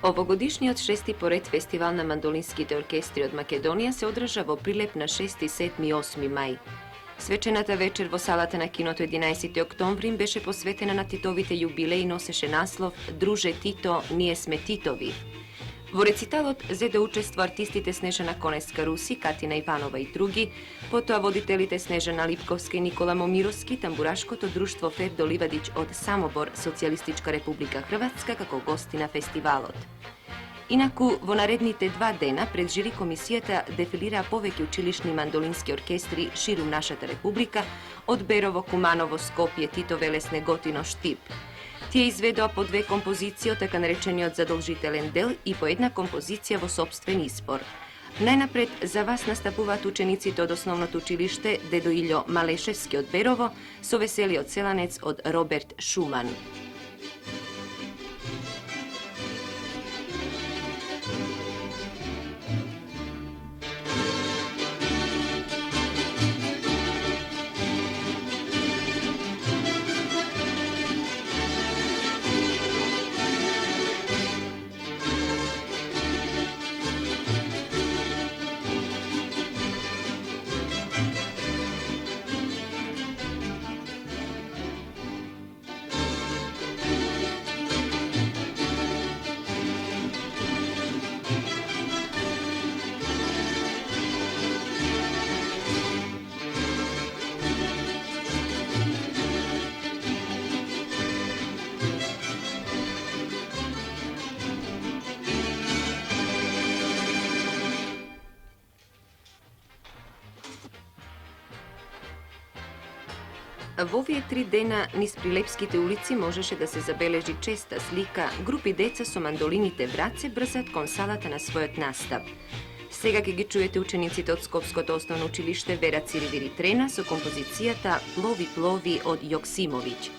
Ovogodišnji šesti porед фестивал на мандолинските оркестри од Македонија се одржа во Прилеп на 6, 7 и 8 мај. Свечената вечер во салата на киното 11 октомври беше посветена на Титовите јубилеи и носеше наслов "Друже Тито, ние сме Титови". Во рециталот зеде учество артистите Снежана Конеска-Руси, Катина Иванова и други, потоа водителите Снежана Липковска и Никола Момировски, тамбурашкото друштво Фердо Ливадиќ од Самобор, Социјалистичка република Хрватска, како гости на фестивалот. Инаку, во наредните 2 дена пред жири комисијата дефилираа повеќе училишни мандолински оркестри ширум нашата република, од Берово, Куманово, Скопје, Титове, Неготино, Штип. Тие изведоа по 2 композиции од така наречениот задолжителен дел и по 1 композиција во сопствен избор. Најнапред за вас настапуваат учениците од основното училиште Дедо Илјо Малешевски од Берово со Веселиот селанец од Роберт Шуман. Во овие 3 дена низ прилепските улици можеше да се забележи честа слика групи деца со мандолините в раце брзат кон салата на својот настап. Сега ќе ги чуете учениците од Скопското основно училиште Вера Цирвири Трена со композицијата "Плови, плови" од Јоксимовиќ.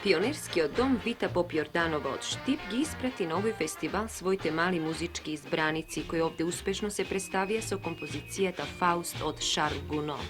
Пионерскиот дом Вита Поп-Јорданова од Штип ги испрати на овој фестивал своите мали музички избраници, кои овде успешно се представија со композицијата Фауст од Шарл Гуно.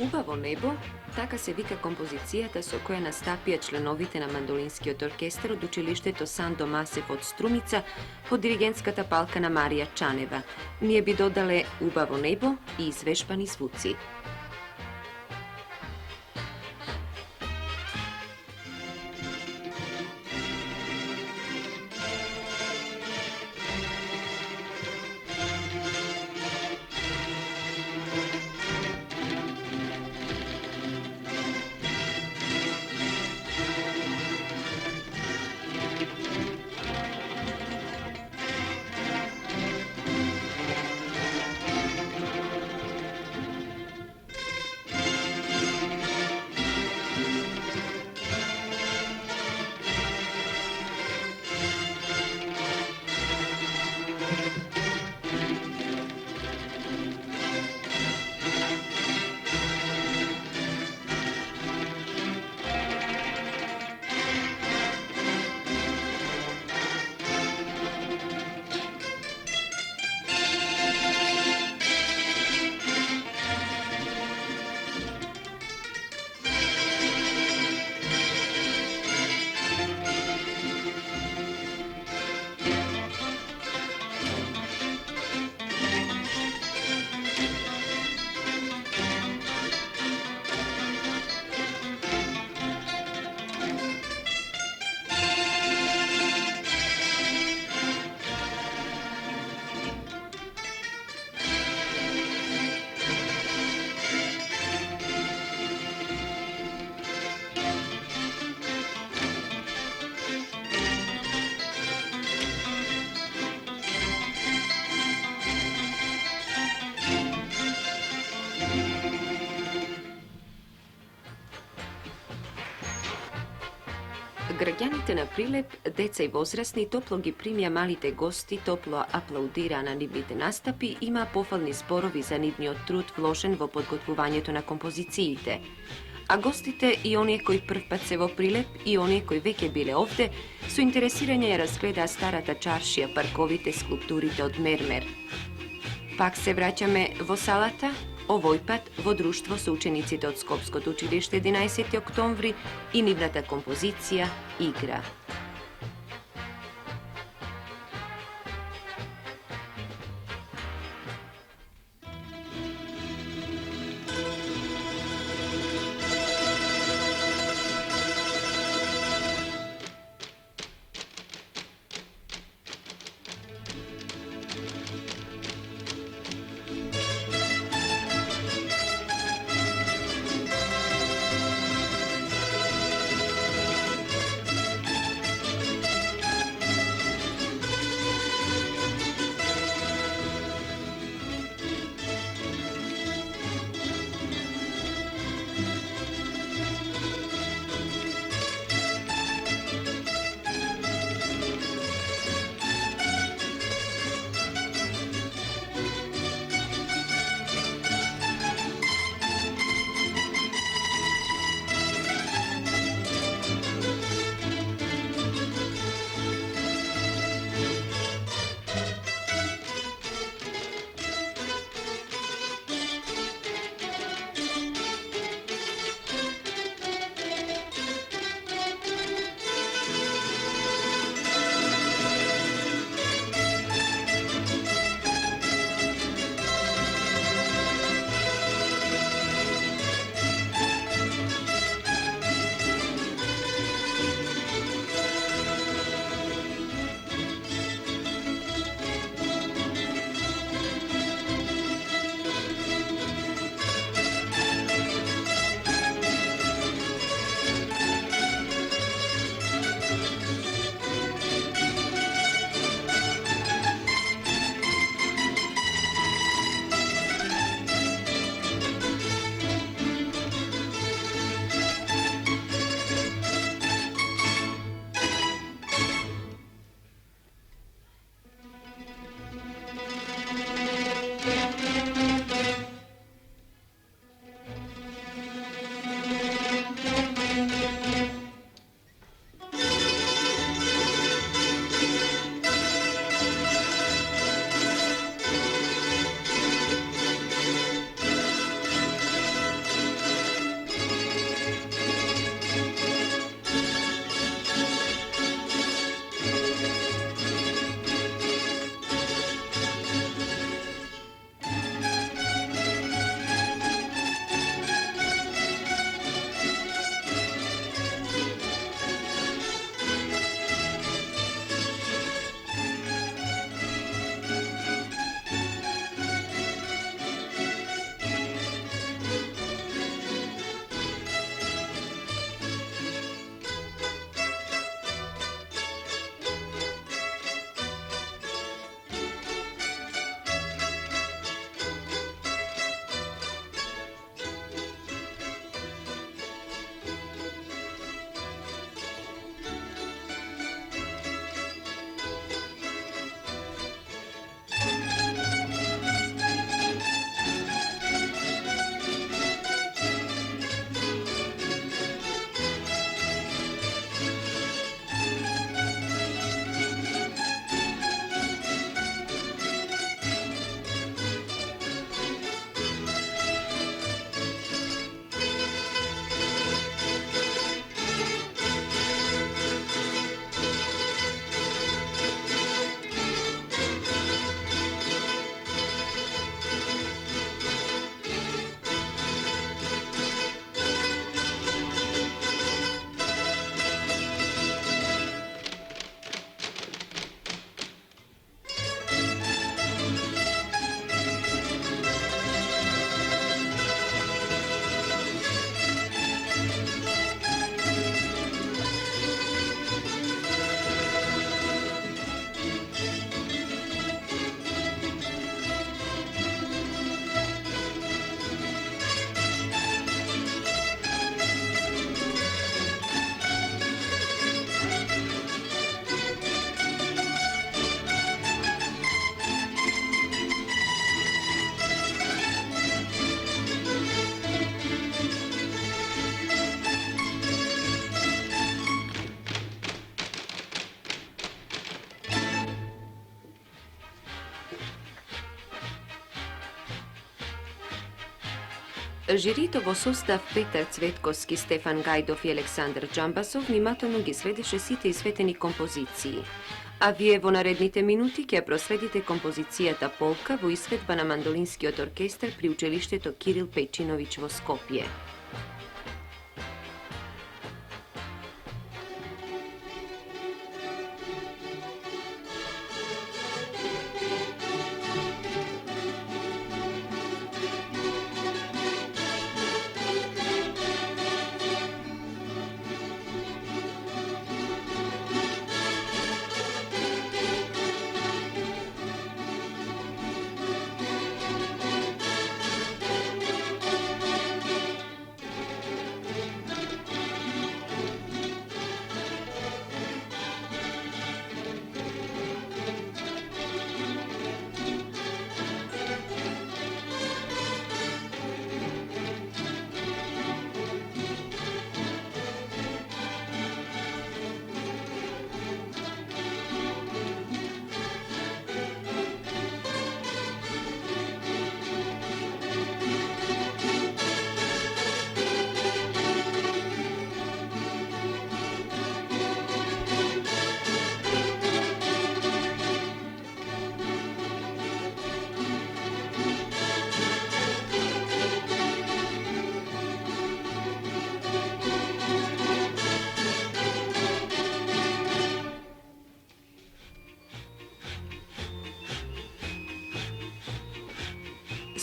Убаво небо, така се вика композицијата со која настапија членовите на мандолинскиот оркестар од училиштето Сан Домасев од Струмица под диригентската палка на Марија Чанева. Ние би додале Убаво небо и извежбани звуци. Граѓаните на Прилеп, деца и возрастни, топло ги примја малите гости, топло аплаудира на нивните настапи, има пофални зборови за нивниот труд вложен во подготвувањето на композициите. А гостите и оние кои првпат се во Прилеп и оние кои веќе биле овде, со интересирање ја разгледаа старата чаршија, парковите, скулптурите од мермер. Пак се враќаме во салата, овој пат во друштво со учениците од Скопското училиште 11 октомври и нивната композиција Игра. Жирито во состав Петар Цветковски, Стефан Гајдов и Александар Џамбасов внимателно ги следеше сите исветени композиции. А вие во наредните минути ќе проследите композицијата Полка во исветба на мандолинскиот оркестар при училиштето Кирил Пејчиновиќ во Скопје.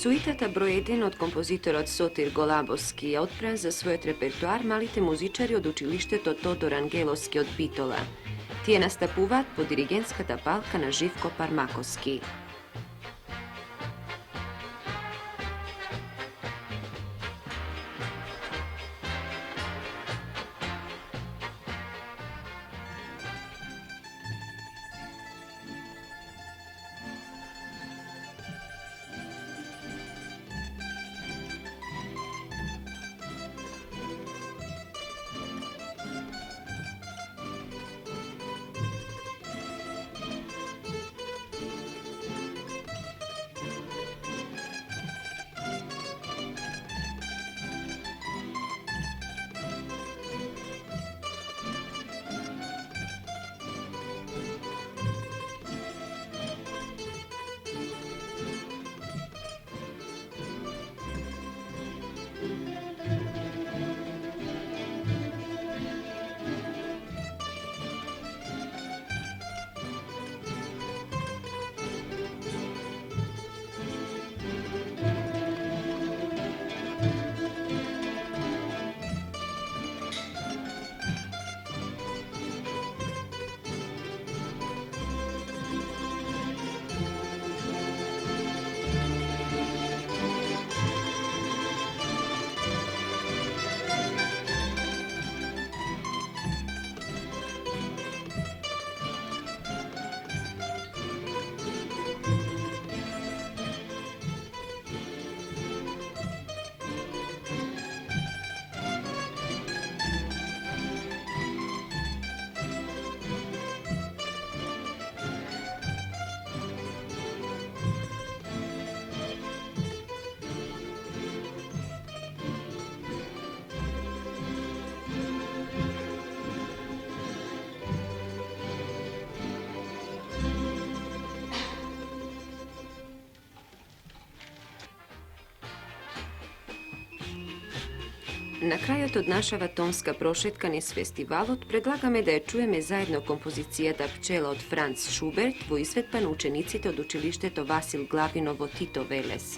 Суитата број 1 од композиторот Сотир Голабовски ја отпран за својот репертуар малите музичари од училиштето Тодор Ангеловски од Битола. Тие настапуваат по диригентската палка на Живко Пармаковски. На крајот од нашава тонска прошетка низ фестивалот предлагаме да ја чуеме заедно композицијата Пчела од Франц Шуберт во исветба на учениците од училиштето Васил Главинов во Тито Велес.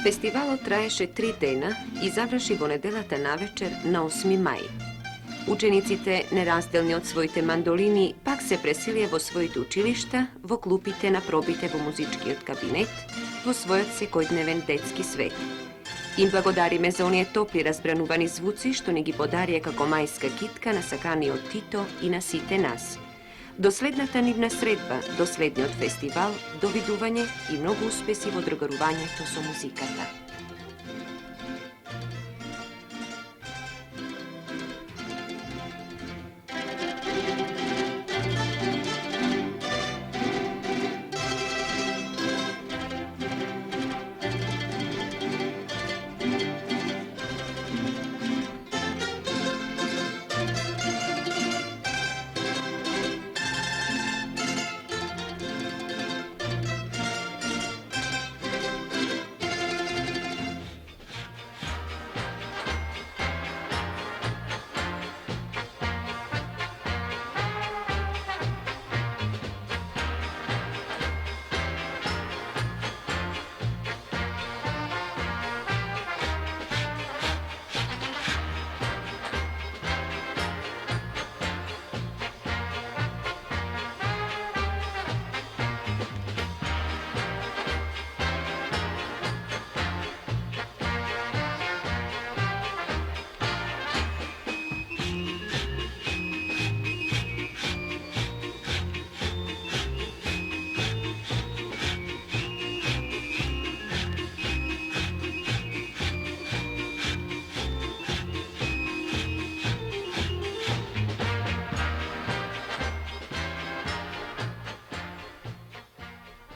Фестивалот траеше 3 дена и заврши во неделата навечер на 8 мај. Учениците, неразделни од своите мандолини, пак се пресилија во своите училишта, во клупите на пробите во музичкиот кабинет, во својот секојдневен детски свет. Им благодариме за оние топли разбранувани звуци што ни ги подарија како мајска китка на саканиот Тито и на сите нас. До следната нивна средба, до следниот фестивал, довидување и многу успеси во другарувањето со музиката.